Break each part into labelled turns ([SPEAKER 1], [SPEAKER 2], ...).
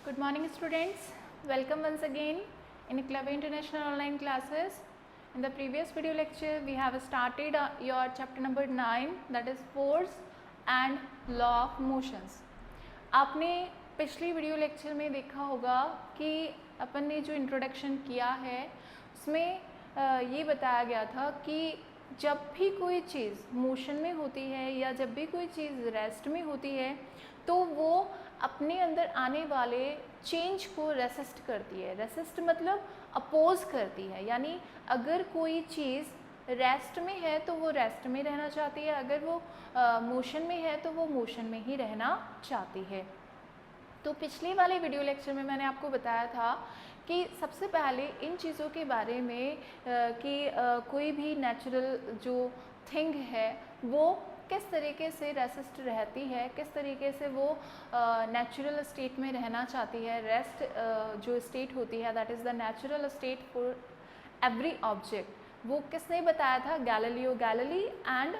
[SPEAKER 1] Good morning students, welcome once again in Clever International online classes. In the previous video lecture we have started your chapter number 9, that is force and law of motions. आपने पिछली video lecture में देखा होगा कि अपन ने जो introduction किया है उसमें ये बताया गया था कि जब भी कोई चीज़ मोशन में होती है या जब भी कोई चीज़ रेस्ट में होती है तो वो अपने अंदर आने वाले चेंज को रेसिस्ट करती है। रेसिस्ट मतलब अपोज करती है, यानी अगर कोई चीज़ रेस्ट में है तो वो रेस्ट में रहना चाहती है, अगर वो मोशन में है तो वो मोशन में ही रहना चाहती है। तो पिछले वाले वीडियो लेक्चर में मैंने आपको बताया था कि सबसे पहले इन चीज़ों के बारे में कि कोई भी नेचुरल जो थिंग है वो किस तरीके से रेसिस्ट रहती है, किस तरीके से वो नेचुरल स्टेट में रहना चाहती है। रेस्ट जो स्टेट होती है that is the natural state for every object. वो किसने बताया था? गैलीलियो गैलीली एंड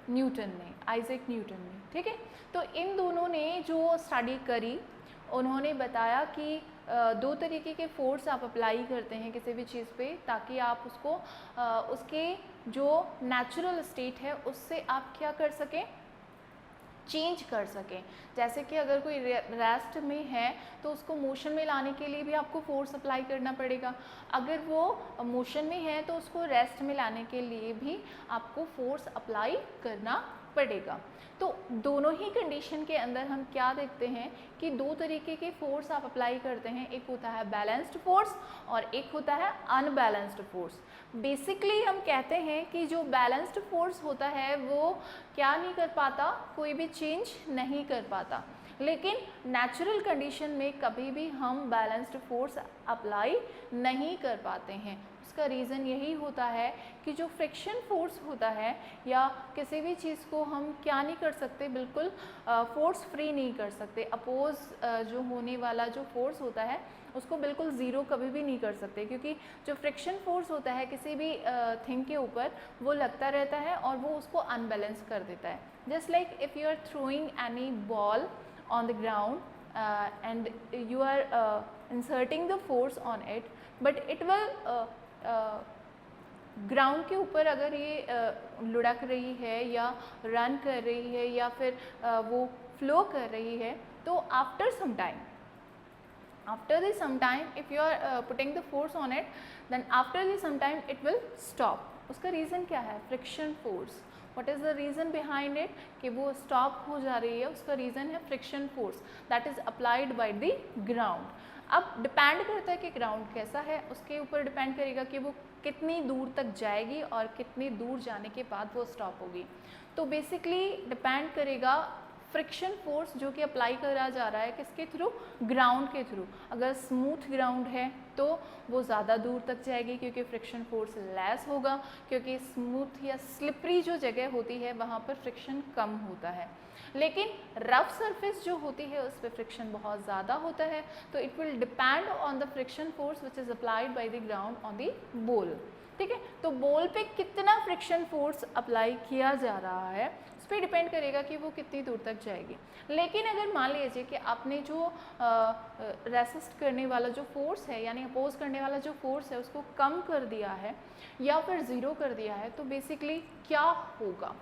[SPEAKER 1] न्यूटन ने, आइजैक न्यूटन ने। ठीक है, तो इन दोनों ने जो स्टडी करी उन्होंने बताया कि दो तरीके के फोर्स आप अप्लाई करते हैं किसी भी चीज़ पे ताकि आप उसको उसके जो नेचुरल स्टेट है उससे आप क्या कर सकें, चेंज कर सकें। जैसे कि अगर कोई रेस्ट में है तो उसको मोशन में लाने के लिए भी आपको फोर्स अप्लाई करना पड़ेगा, अगर वो मोशन में है तो उसको रेस्ट में लाने के लिए भी आपको फोर्स अप्लाई करना पड़ेगा। तो दोनों ही कंडीशन के अंदर हम क्या देखते हैं कि दो तरीके के फोर्स आप अप्लाई करते हैं, एक होता है बैलेंस्ड फोर्स और एक होता है अनबैलेंस्ड फोर्स। बेसिकली हम कहते हैं कि जो बैलेंस्ड फोर्स होता है वो क्या नहीं कर पाता, कोई भी चेंज नहीं कर पाता, लेकिन नेचुरल कंडीशन में कभी भी हम बैलेंस्ड फोर्स अप्लाई नहीं कर पाते हैं। उसका रीज़न यही होता है कि जो फ्रिक्शन फोर्स होता है या किसी भी चीज़ को हम क्या नहीं कर सकते, बिल्कुल फोर्स फ्री नहीं कर सकते। अपोज जो होने वाला जो फोर्स होता है उसको बिल्कुल ज़ीरो कभी भी नहीं कर सकते, क्योंकि जो फ्रिक्शन फोर्स होता है किसी भी थिंग के ऊपर वो लगता रहता है और वो उसको अनबैलेंस कर देता है। Just like if you are throwing any ball on the ground and you are inserting the force on it, but it will ground के ऊपर अगर ये लुढ़क रही है या रन कर रही है या फिर वो फ्लो कर रही है तो after some time if you are putting the force on it, then after some time it will stop. उसका रीज़न क्या है? Friction force. What is the reason behind it कि वो स्टॉप हो जा रही है? उसका रीज़न है friction force that is applied by the ground. अब डिपेंड करता है कि ग्राउंड कैसा है, उसके ऊपर डिपेंड करेगा कि वो कितनी दूर तक जाएगी और कितनी दूर जाने के बाद वो स्टॉप होगी। तो बेसिकली डिपेंड करेगा फ्रिक्शन फोर्स जो कि अप्लाई करा जा रहा है किसके थ्रू? ग्राउंड के थ्रू। अगर स्मूथ ग्राउंड है तो वो ज़्यादा दूर तक जाएगी क्योंकि फ्रिक्शन फोर्स लेस होगा, क्योंकि स्मूथ या स्लिपरी जो जगह होती है वहाँ पर फ्रिक्शन कम होता है। लेकिन रफ सरफेस जो होती है उस पर फ्रिक्शन बहुत ज़्यादा होता है, तो it will depend on the friction force which is applied by the ground on the ball. ठीक है, तो बॉल पे कितना फ्रिक्शन फोर्स अप्लाई किया जा रहा है उस पर डिपेंड करेगा कि वो कितनी दूर तक जाएगी। लेकिन अगर मान लीजिए कि आपने जो रेसिस्ट करने वाला जो फोर्स है यानी अपोज करने वाला जो फोर्स है उसको कम कर दिया है या फिर ज़ीरो कर दिया है तो बेसिकली क्या होगा?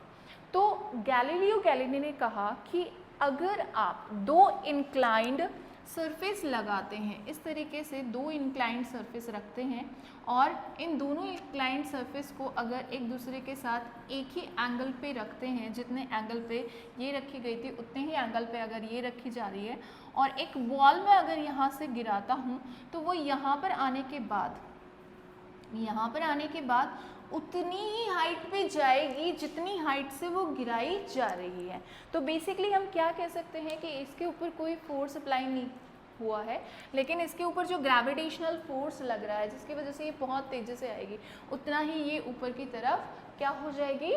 [SPEAKER 1] तो गैलीलियो गैलीली ने कहा कि अगर आप दो इंक्लाइंड सरफेस लगाते हैं, इस तरीके से दो इंक्लाइंड सरफेस रखते हैं और इन दोनों इंक्लाइंड सरफेस को अगर एक दूसरे के साथ एक ही एंगल पे रखते हैं, जितने एंगल पे ये रखी गई थी उतने ही एंगल पे अगर ये रखी जा रही है, और एक बॉल में अगर यहाँ से गिराता हूँ तो वो यहाँ पर आने के बाद उतनी ही हाइट पे जाएगी जितनी हाइट से वो गिराई जा रही है। तो बेसिकली हम क्या कह सकते हैं कि इसके ऊपर कोई फोर्स अप्लाई नहीं हुआ है, लेकिन इसके ऊपर जो ग्रेविटेशनल फोर्स लग रहा है जिसकी वजह से ये बहुत तेज़ी से आएगी, उतना ही ये ऊपर की तरफ क्या हो जाएगी,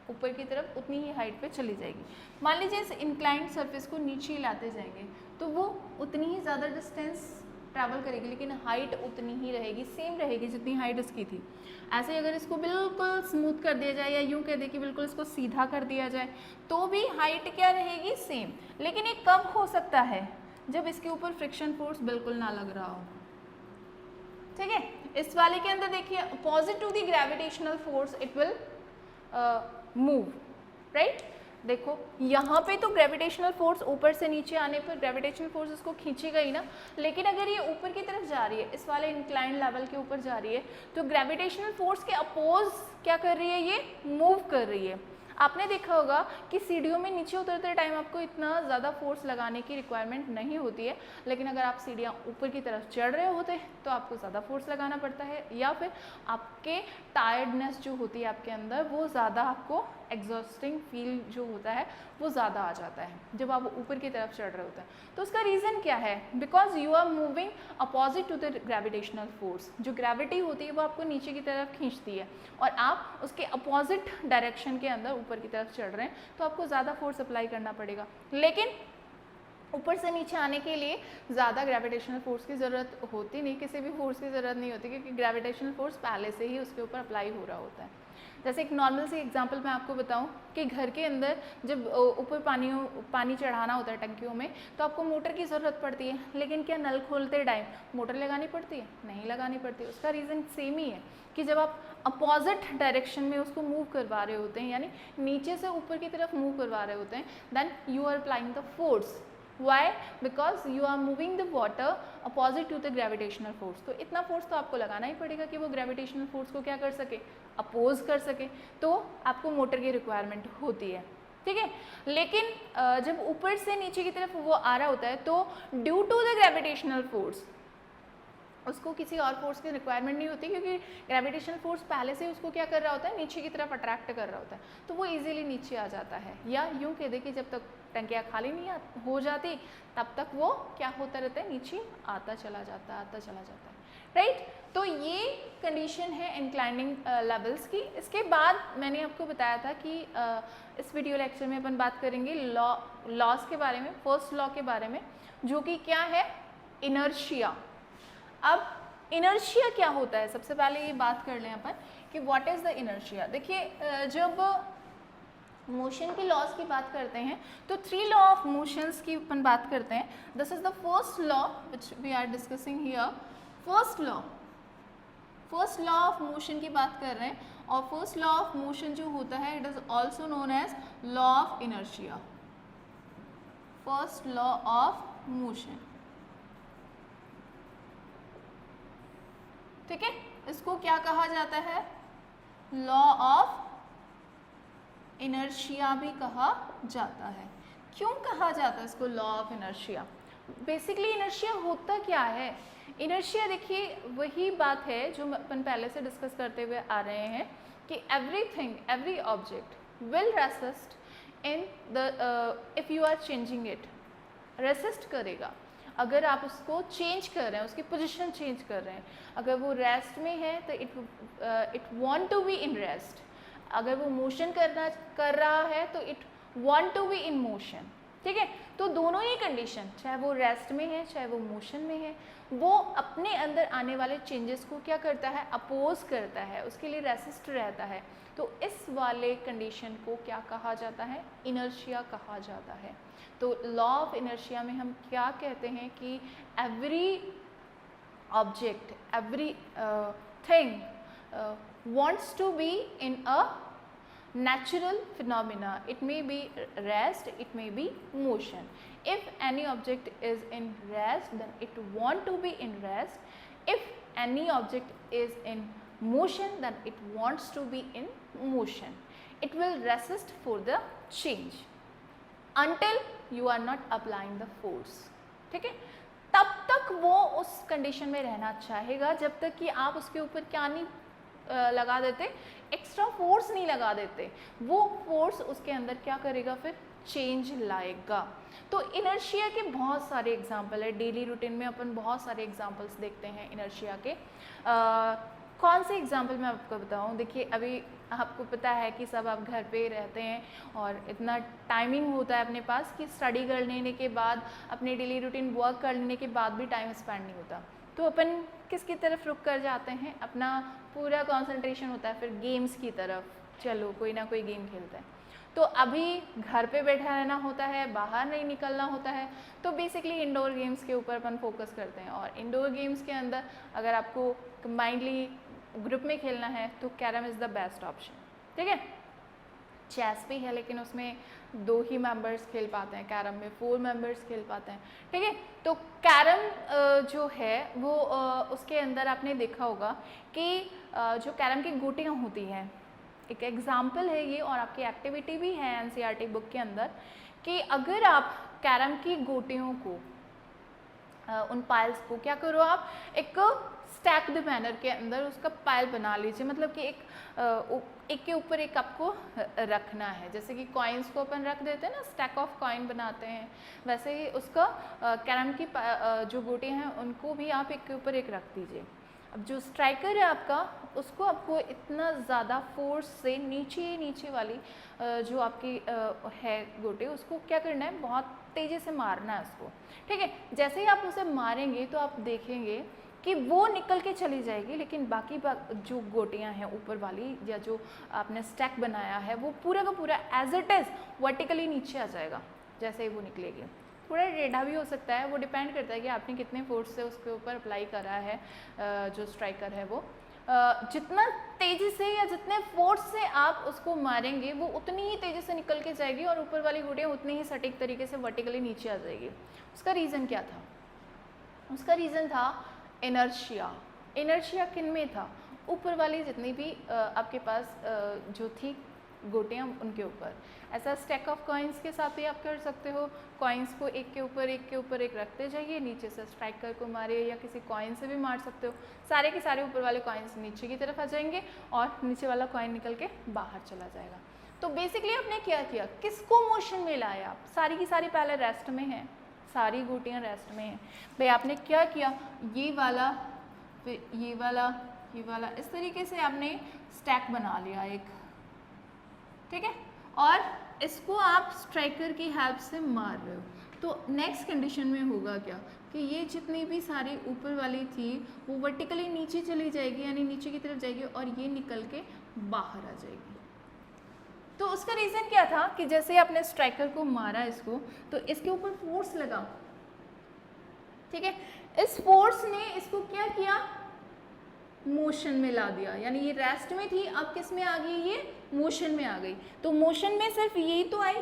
[SPEAKER 1] ऊपर की तरफ उतनी ही हाइट पे चली जाएगी। मान लीजिए इस इंक्लाइंड सरफेस को नीचे लाते जाएंगे तो वो उतनी ही ज़्यादा डिस्टेंस ट्रैवल करेगी, लेकिन हाइट उतनी ही रहेगी, सेम रहेगी जितनी हाइट इसकी थी। ऐसे अगर इसको बिल्कुल स्मूथ कर दिया जाए या यूँ कह दे कि बिल्कुल इसको सीधा कर दिया जाए तो भी हाइट क्या रहेगी? सेम। लेकिन ये कब हो सकता है? जब इसके ऊपर फ्रिक्शन फोर्स बिल्कुल ना लग रहा हो। ठीक है, इस वाले के अंदर देखिए opposite to the gravitational force it will move, right. देखो यहाँ पे तो ग्रेविटेशनल फोर्स ऊपर से नीचे आने पर ग्रेविटेशनल फोर्स इसको खींचेगा ही ना, लेकिन अगर ये ऊपर की तरफ जा रही है, इस वाले इंक्लाइंड लेवल के ऊपर जा रही है, तो ग्रेविटेशनल फोर्स के अपोज क्या कर रही है, ये मूव कर रही है। आपने देखा होगा कि सीढ़ियों में नीचे उतरते टाइम आपको इतना ज़्यादा फोर्स लगाने की रिक्वायरमेंट नहीं होती है, लेकिन अगर आप सीढ़ियाँ ऊपर की तरफ चढ़ रहे होते हैं तो आपको ज़्यादा फोर्स लगाना पड़ता है, या फिर आपके टायर्डनेस जो होती है आपके अंदर वो ज़्यादा, आपको एग्जॉस्टिंग फील जो होता है वो ज़्यादा आ जाता है जब आप ऊपर की तरफ चढ़ रहे होते हैं। तो उसका रीज़न क्या है, because you are moving opposite to the gravitational force. जो ग्रेविटी होती है वो आपको नीचे की तरफ खींचती है और आप उसके अपोजिट डायरेक्शन के अंदर ऊपर की तरफ चढ़ रहे हैं, तो आपको ज़्यादा फोर्स अप्लाई करना पड़ेगा। लेकिन ऊपर से नीचे आने के लिए ज़्यादा ग्रेविटेशनल फोर्स की ज़रूरत होती नहीं, किसी भी फोर्स की ज़रूरत नहीं होती, क्योंकि ग्रेविटेशनल फोर्स पहले से ही उसके ऊपर अप्लाई हो रहा होता है। जैसे एक नॉर्मल सी एग्जांपल मैं आपको बताऊं कि घर के अंदर जब ऊपर पानी चढ़ाना होता है टंकियों में, तो आपको मोटर की ज़रूरत पड़ती है, लेकिन क्या नल खोलते टाइम मोटर लगानी पड़ती है? नहीं लगानी पड़ती। उसका रीज़न सेम ही है कि जब आप अपोजिट डायरेक्शन में उसको मूव करवा रहे होते हैं, यानी नीचे से ऊपर की तरफ मूव करवा रहे होते हैं, then you are applying the force. Why? Because you are moving the water opposite to the gravitational force। तो इतना फोर्स तो आपको लगाना ही पड़ेगा कि वो ग्रेविटेशनल फोर्स को क्या कर सके, अपोज कर सके, तो आपको मोटर की रिक्वायरमेंट होती है। ठीक है, लेकिन जब ऊपर से नीचे की तरफ वो आ रहा होता है तो due to the gravitational force उसको किसी और फोर्स की रिक्वायरमेंट नहीं होती, क्योंकि ग्रेविटेशनल फोर्स पहले से उसको क्या कर रहा होता है, नीचे की तरफ अट्रैक्ट कर रहा होता है, तो वो इजीली नीचे आ जाता है। या यूँ कह दे कि जब तक टंकियाँ खाली नहीं हो जाती तब तक वो क्या होता रहता है, नीचे आता चला जाता है, राइट। तो ये कंडीशन है इंक्लाइनिंग लेवल्स की। इसके बाद मैंने आपको बताया था कि इस वीडियो लेक्चर में अपन बात करेंगे लॉस के बारे में, फर्स्ट लॉ के बारे में, जो कि क्या है, इनर्शिया। अब इनर्शिया क्या होता है, सबसे पहले ये बात कर लें अपन कि व्हाट इज़ द इनर्शिया। देखिए जब मोशन के लॉस की बात करते हैं तो 3 लॉ ऑफ मोशंस की अपन बात करते हैं। This is the first law which we are discussing here. First law of motion की बात कर रहे हैं, और फर्स्ट लॉ ऑफ मोशन जो होता है it is also known as law of inertia. First law of motion, ठीक है, इसको क्या कहा जाता है, लॉ ऑफ इनर्शिया भी कहा जाता है। क्यों कहा जाता है इसको law of inertia? Basically inertia होता क्या है? इनर्शिया देखिए वही बात है जो अपन पहले से डिस्कस करते हुए आ रहे हैं कि every object will resist in the if you are changing it, resist करेगा अगर आप उसको चेंज कर रहे हैं, उसकी पोजीशन चेंज कर रहे हैं। अगर वो रेस्ट में है तो it want to be in rest, अगर वो मोशन कर रहा है तो it want to be in motion. ठीक है, तो दोनों ही कंडीशन, चाहे वो रेस्ट में है चाहे वो मोशन में है, वो अपने अंदर आने वाले चेंजेस को क्या करता है, अपोज करता है, उसके लिए रेसिस्ट रहता है। तो इस वाले कंडीशन को क्या कहा जाता है, इनर्शिया कहा जाता है। तो लॉ ऑफ इनर्शिया में हम क्या कहते हैं कि every object, every thing wants to be in a natural phenomena. It may be rest, it may be motion. If any object is in rest, then it want to be in rest. If any object is in motion, then it wants to be in motion. It will resist for the change until you are not applying the force. ठीक है, तब तक वो उस condition में रहना चाहेगा जब तक कि आप उसके ऊपर क्या नहीं लगा देते, एक्स्ट्रा फोर्स नहीं लगा देते। वो फोर्स उसके अंदर क्या करेगा, फिर चेंज लाएगा। तो इनर्शिया के बहुत सारे एग्जाम्पल है, डेली रूटीन में अपन बहुत सारे एग्जाम्पल्स देखते हैं इनर्शिया के। कौन से एग्जाम्पल मैं आपको बताऊं? देखिए अभी आपको पता है कि सब आप घर पे रहते हैं और इतना टाइमिंग होता है अपने पास कि स्टडी कर लेने के बाद, अपने डेली रूटीन वर्क कर लेने के बाद भी टाइम स्पेंड नहीं होता, तो अपन किसकी तरफ रुक कर जाते हैं, अपना पूरा कंसंट्रेशन होता है फिर गेम्स की तरफ, चलो कोई ना कोई गेम खेलते हैं। तो अभी घर पे बैठा रहना होता है, बाहर नहीं निकलना होता है, तो बेसिकली इंडोर गेम्स के ऊपर अपन फोकस करते हैं। और इंडोर गेम्स के अंदर अगर आपको कंबाइंडली ग्रुप में खेलना है तो carrom is the best option, ठीक है। चेस भी है लेकिन उसमें 2 ही मेंबर्स खेल पाते हैं, कैरम में 4 मेंबर्स खेल पाते हैं, ठीक है। तो कैरम जो है वो उसके अंदर आपने देखा होगा कि जो कैरम की गोटियाँ होती हैं, एक एग्जाम्पल है ये और आपकी एक्टिविटी भी है एनसीईआरटी बुक के अंदर, कि अगर आप कैरम की गोटियों को उन पाइल्स को क्या करो, आप एक स्टैक्ड मैनर के अंदर उसका पाइल बना लीजिए, मतलब कि एक के ऊपर एक आपको रखना है। जैसे कि कॉइन्स को अपन रख देते हैं ना, स्टैक ऑफ कॉइन बनाते हैं, वैसे ही उसका कैरम की जो गोटियाँ हैं उनको भी आप एक के ऊपर एक रख दीजिए। अब जो स्ट्राइकर है आपका, उसको आपको इतना ज़्यादा फोर्स से नीचे वाली जो आपकी है गोटे, उसको क्या करना है, बहुत तेज़ी से मारना है उसको, ठीक है। जैसे ही आप उसे मारेंगे तो आप देखेंगे कि वो निकल के चली जाएगी, लेकिन बाकी जो गोटियां हैं ऊपर वाली या जो आपने स्टैक बनाया है वो पूरा का पूरा एज इट इज़ वर्टिकली नीचे आ जाएगा जैसे ही वो निकलेगी। थोड़ा टेढ़ा भी हो सकता है, वो डिपेंड करता है कि आपने कितने फोर्स से उसके ऊपर अप्लाई करा है जो स्ट्राइकर है वो। जितना तेज़ी से या जितने फोर्स से आप उसको मारेंगे वो उतनी ही तेज़ी से निकल के जाएगी और ऊपर वाली गोटियाँ उतनी ही सटीक तरीके से वर्टिकली नीचे आ जाएगी। उसका रीज़न क्या था? उसका रीज़न था इनर्शिया। इनर्शिया किन में था? ऊपर वाली जितनी भी आपके पास जो थी गोटियाँ उनके ऊपर। ऐसा स्टैक ऑफ कॉइन्स के साथ भी आप कर सकते हो, कॉइन्स को एक के ऊपर एक रखते जाइए, नीचे से स्ट्राइकर को मारिए या किसी कॉइन से भी मार सकते हो। सारे के सारे ऊपर वाले कॉइन्स नीचे की तरफ आ जाएंगे और नीचे वाला कॉइन निकल के बाहर चला जाएगा। तो बेसिकली आपने क्या किया, किसको मोशन में लाया? आप सारी की सारी पहले रेस्ट में है, सारी गोटियाँ रेस्ट में हैं भाई। आपने क्या किया, ये वाला फिर ये वाला ये वाला, इस तरीके से आपने स्टैक बना लिया एक, ठीक है। और इसको आप स्ट्राइकर की हेल्प से मार रहे हो, तो नेक्स्ट कंडीशन में होगा क्या कि ये जितनी भी सारी ऊपर वाली थी वो वर्टिकली नीचे चली जाएगी, यानी नीचे की तरफ जाएगी और ये निकल के बाहर आ जाएगी। तो उसका रीज़न क्या था कि जैसे आपने स्ट्राइकर को मारा इसको, तो इसके ऊपर फोर्स लगा, ठीक है। इस फोर्स ने इसको क्या किया, मोशन में ला दिया, यानी ये रेस्ट में थी, अब किस में आ गई, ये मोशन में आ गई। तो मोशन में सिर्फ यही तो आई,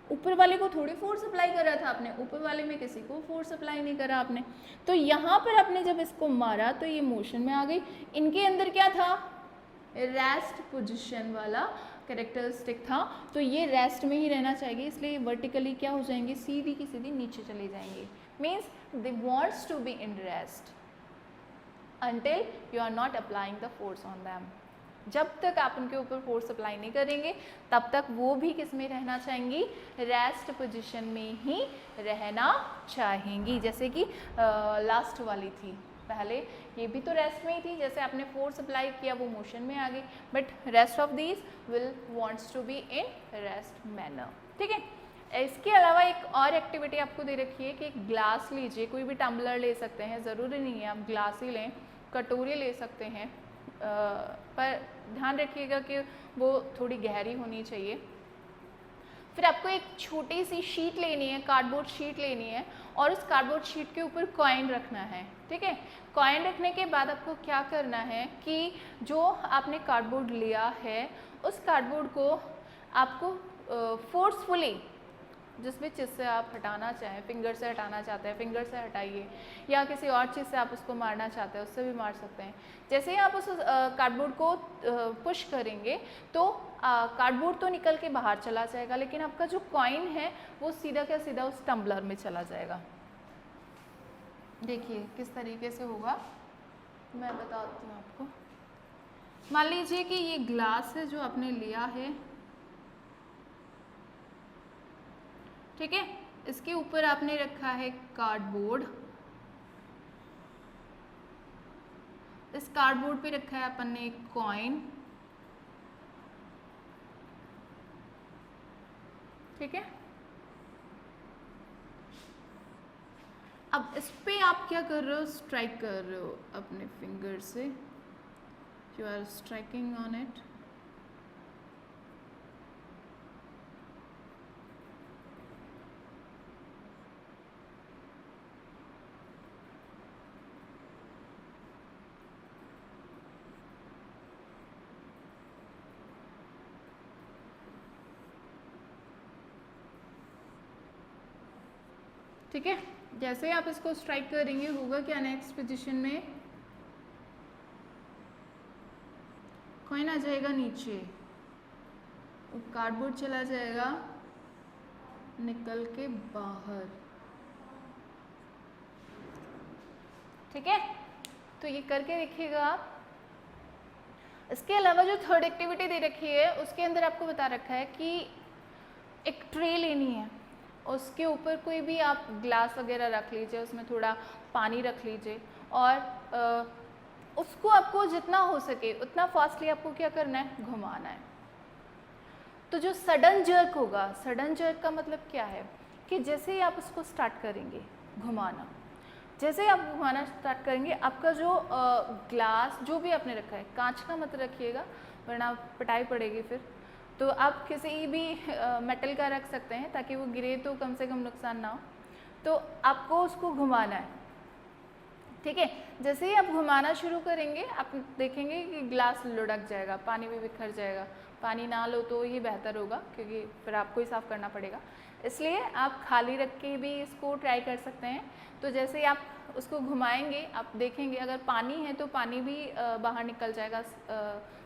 [SPEAKER 1] ऊपर वाले को थोड़ी फोर्स अप्लाई करा था आपने, ऊपर वाले में किसी को फोर्स अप्लाई नहीं करा आपने। तो यहाँ पर आपने जब इसको मारा तो ये मोशन में आ गई। इनके अंदर क्या था, रेस्ट पोजिशन वाला कैरेक्टरिस्टिक था, तो ये रेस्ट में ही रहना चाहिए, इसलिए वर्टिकली क्या हो जाएंगे, सीधी की सीधी नीचे चले जाएंगे। Means they wants to be in rest until you are not applying the force on them। जब तक आप उनके ऊपर फोर्स अप्लाई नहीं करेंगे तब तक वो भी किस में रहना चाहेंगी, रेस्ट पोजीशन में ही रहना चाहेंगी। जैसे कि लास्ट वाली थी, पहले ये भी तो रेस्ट में ही थी, जैसे आपने फोर्स अप्लाई किया वो मोशन में आ गई, but rest of these will wants to be in rest manner, ठीक है। इसके अलावा एक और एक्टिविटी आपको दे रखी है कि एक ग्लास लीजिए, कोई भी टम्बलर ले सकते हैं, ज़रूरी नहीं है आप ग्लास ही लें, कटोरी ले सकते हैं, पर ध्यान रखिएगा कि वो थोड़ी गहरी होनी चाहिए। फिर आपको एक छोटी सी शीट लेनी है, कार्डबोर्ड शीट लेनी है, और उस कार्डबोर्ड शीट के ऊपर कॉइन रखना है, ठीक है। कॉइन रखने के बाद आपको क्या करना है कि जो आपने कार्डबोर्ड लिया है उस कार्डबोर्ड को आपको फोर्सफुली, जिस भी चीज़ से आप हटाना चाहें, फिंगर से हटाना चाहते हैं फिंगर से हटाइए, या किसी और चीज़ से आप उसको मारना चाहते हैं उससे भी मार सकते हैं। जैसे ही आप उस कार्डबोर्ड को पुश करेंगे तो कार्डबोर्ड तो निकल के बाहर चला जाएगा, लेकिन आपका जो कॉइन है वो सीधा क्या सीधा उस टम्बलर में चला जाएगा। देखिए किस तरीके से होगा, मैं बताती हूँ आपको। मान लीजिए कि ये ग्लास है जो आपने लिया है, ठीक है, इसके ऊपर आपने रखा है कार्डबोर्ड, इस कार्डबोर्ड पे रखा है अपन ने एक कॉइन, ठीक है। अब इस पे आप क्या कर रहे हो, स्ट्राइक कर रहे हो अपने फिंगर से, you are striking on it, ठीक है, जैसे ही आप इसको स्ट्राइक करेंगे होगा क्या नेक्स्ट पोजीशन में, कॉइन आ जाएगा नीचे, कार्डबोर्ड चला जाएगा निकल के बाहर। ठीक है, तो ये करके देखिएगा आप। इसके अलावा जो थर्ड एक्टिविटी दे रखी है उसके अंदर आपको बता रखा है कि एक ट्रे लेनी है, उसके ऊपर कोई भी आप ग्लास वगैरह रख लीजिए, उसमें थोड़ा पानी रख लीजिए और उसको आपको जितना हो सके उतना फास्टली आपको क्या करना है, घुमाना है। तो जो सडन जर्क होगा, सडन जर्क का मतलब क्या है कि जैसे ही आप उसको स्टार्ट करेंगे घुमाना, जैसे ही आप घुमाना स्टार्ट करेंगे आपका जो ग्लास जो भी आपने रखा है, कांच का मत रखिएगा वरना पिटाई पड़ेगी फिर, तो आप किसी भी मेटल का रख सकते हैं ताकि वो गिरे तो कम से कम नुकसान ना हो। तो आपको उसको घुमाना है। ठीक है, जैसे ही आप घुमाना शुरू करेंगे आप देखेंगे कि ग्लास लुढ़क जाएगा, पानी भी बिखर जाएगा। पानी ना लो तो ये बेहतर होगा क्योंकि फिर आपको ही साफ़ करना पड़ेगा, इसलिए आप खाली रख के भी इसको ट्राई कर सकते हैं। तो जैसे ही आप उसको घुमाएंगे आप देखेंगे अगर पानी है तो पानी भी बाहर निकल जाएगा,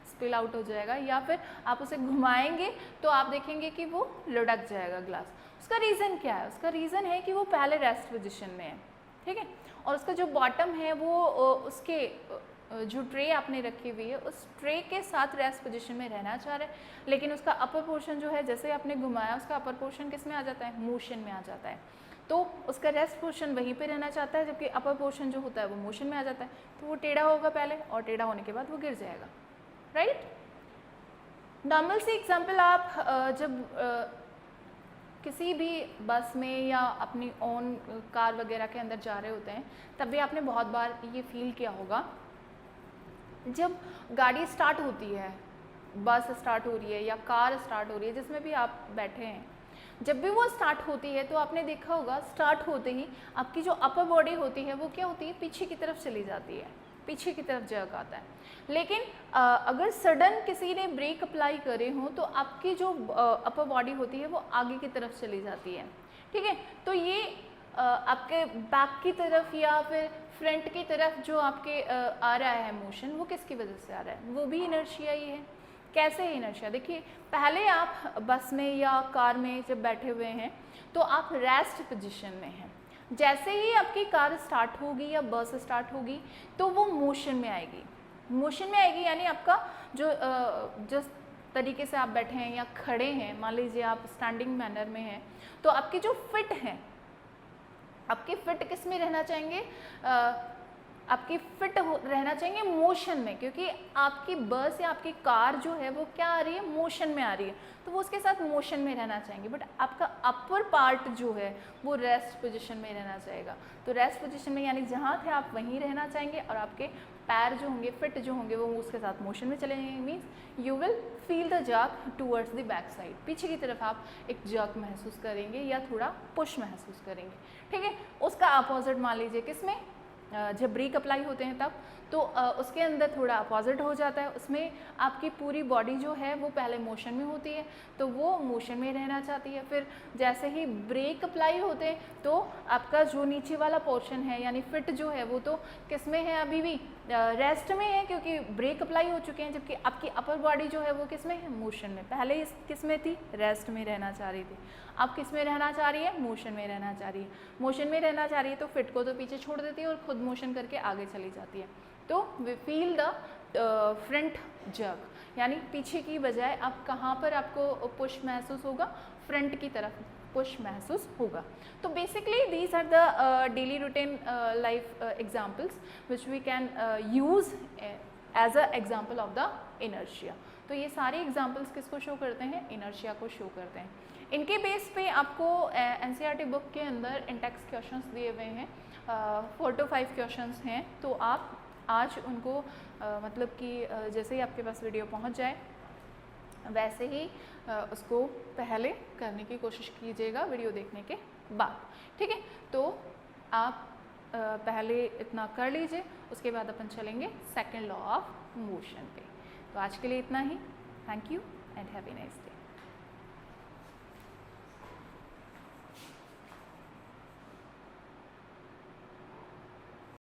[SPEAKER 1] स्पिल आउट हो जाएगा, या फिर आप उसे घुमाएंगे तो आप देखेंगे कि वो लुढ़क जाएगा ग्लास। उसका रीज़न क्या है? उसका रीज़न है कि वो पहले रेस्ट पोजीशन में है। ठीक है, और उसका जो बॉटम है वो उसके जो ट्रे आपने रखी हुई है उस ट्रे के साथ रेस्ट पोजीशन में रहना चाह रहा है, लेकिन उसका अपर पोर्शन जो है जैसे आपने घुमाया उसका अपर पोर्शन किस में आ जाता है, मोशन में आ जाता है। तो उसका रेस्ट पोर्शन वहीं पे रहना चाहता है, जबकि अपर पोर्शन जो होता है वो मोशन में आ जाता है। तो वो टेढ़ा होगा पहले और टेढ़ा होने के बाद वो गिर जाएगा। राइट, नॉर्मल सी एग्जाम्पल, आप जब किसी भी बस में या अपनी ओन कार वगैरह के अंदर जा रहे होते हैं तब भी आपने बहुत बार ये फील किया होगा, जब गाड़ी स्टार्ट होती है, बस स्टार्ट हो रही है या कार स्टार्ट हो रही है, जिसमें भी आप बैठे हैं, जब भी वो स्टार्ट होती है तो आपने देखा होगा स्टार्ट होते ही आपकी जो अपर बॉडी होती है वो क्या होती है, पीछे की तरफ चली जाती है, पीछे की तरफ जर्क आता है। लेकिन अगर सडन किसी ने ब्रेक अप्लाई करे हो तो आपकी जो अपर बॉडी होती है वो आगे की तरफ चली जाती है। ठीक है, तो ये आपके बैक की तरफ या फिर फ्रंट की तरफ जो आपके आ रहा है मोशन, वो किसकी वजह से आ रहा है, वो भी इनर्शिया ही है। कैसे है इनर्शिया? देखिए, पहले आप बस में या कार में जब बैठे हुए हैं तो आप रेस्ट पोजीशन में हैं। जैसे ही आपकी कार स्टार्ट होगी या बस स्टार्ट होगी तो वो मोशन में आएगी। मोशन में आएगी यानी आपका जो जिस तरीके से आप बैठे हैं या खड़े हैं, मान लीजिए आप स्टैंडिंग मैनर में हैं, तो आपकी जो फिट हैं, आपके फिट किस में रहना चाहेंगे, आपकी फिट रहना चाहिए मोशन में, क्योंकि आपकी बस या आपकी कार जो है वो क्या आ रही है, मोशन में आ रही है, तो वो उसके साथ मोशन में रहना चाहेंगे। बट आपका अपर पार्ट जो है वो रेस्ट पोजीशन में रहना चाहेगा। तो रेस्ट पोजीशन में यानी जहाँ थे आप वहीं रहना चाहेंगे और आपके पैर जो होंगे, फिट जो होंगे, वो उसके साथ मोशन में चले जाएंगे। Means you will feel the jerk towards the back side, पीछे की तरफ आप एक जर्क महसूस करेंगे या थोड़ा पुश महसूस करेंगे। ठीक है, उसका अपोजिट मान लीजिए किसमें, जब ब्रेक अप्लाई होते हैं तब, तो उसके अंदर थोड़ा अपोजिट हो जाता है। उसमें आपकी पूरी बॉडी जो है वो पहले मोशन में होती है तो वो मोशन में रहना चाहती है। फिर जैसे ही ब्रेक अप्लाई होते हैं तो आपका जो नीचे वाला पोर्शन है यानी फिट जो है वो तो किस में है, अभी भी रेस्ट में है क्योंकि ब्रेक अप्लाई हो चुके हैं, जबकि आपकी अपर बॉडी जो है वो किस में है, मोशन में। पहले इस किस में थी, रेस्ट में रहना चाह रही थी, अब किस में रहना चाह रही है, मोशन में रहना चाह रही है। मोशन में रहना चाह रही है तो फिट को तो पीछे छोड़ देती है और खुद मोशन करके आगे चली जाती है। तो we feel the front jerk, यानी पीछे की बजाय आप कहाँ पर आपको पुश महसूस होगा, फ्रंट की तरफ पुश महसूस होगा। तो basically these are the daily routine life examples which we can use as a example of the inertia. तो ये सारे एग्जाम्पल्स किसको शो करते हैं, इनर्शिया को शो करते हैं। इनके बेस पे आपको एनसीईआरटी बुक के अंदर इंटेक्स क्वेश्चंस दिए हुए हैं, 4 to 5 क्वेश्चंस हैं। तो आप आज उनको मतलब कि जैसे ही आपके पास वीडियो पहुंच जाए वैसे ही उसको पहले करने की कोशिश कीजिएगा वीडियो देखने के बाद। ठीक है, तो आप पहले इतना कर लीजिए, उसके बाद अपन चलेंगे सेकंड लॉ ऑफ मोशन पे। तो आज के लिए इतना ही। Thank you and have a nice day.